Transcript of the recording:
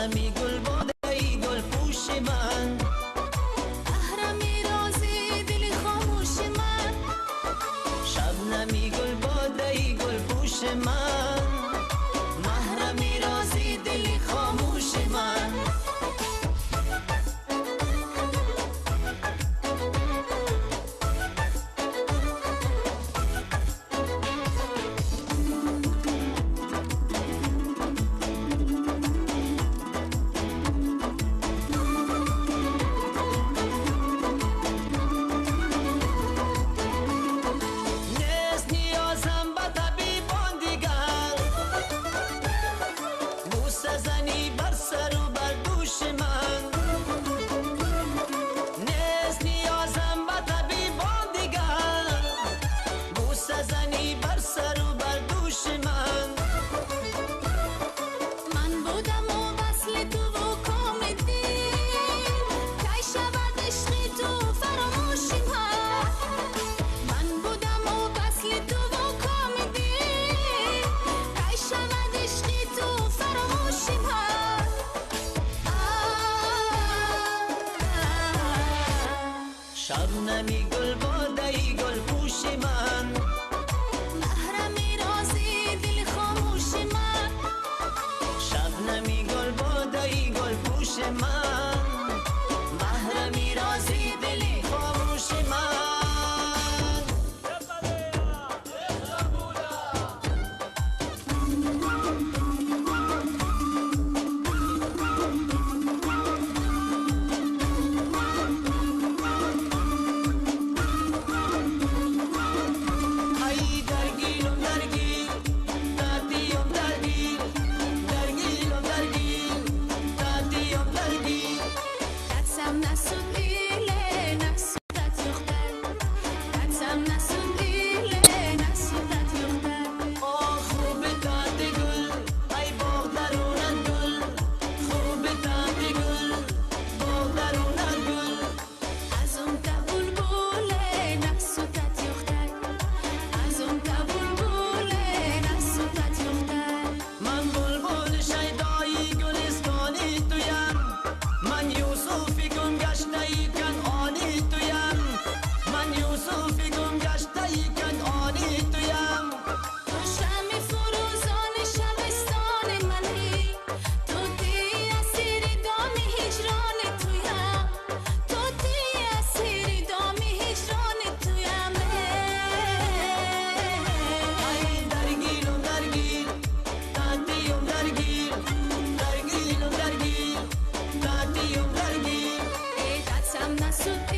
شبنمی گل بادایی گل پوش من، محرمی رازی دل خاموش من، شبنمی گل بادایی گل پوش من، محرمی رازی دل خاموش من. زنی بر سر و بر دوش من، نیست نیازم به طبیبان دیگر، بوسه زنی بر سر و بر دوش من. من بودم و وصل تو و کام دل، کی شود عشق تو فراموش من. من بودم و وصل تو و کام دل، کی شود عشق تو فراموش من. شبنمی گل بادایی گل پوش من، محرمی رازی دل خاموش من، شبنمی گل بادایی گل پوش من، محرمی رازی دلی خاموش من. I'm not so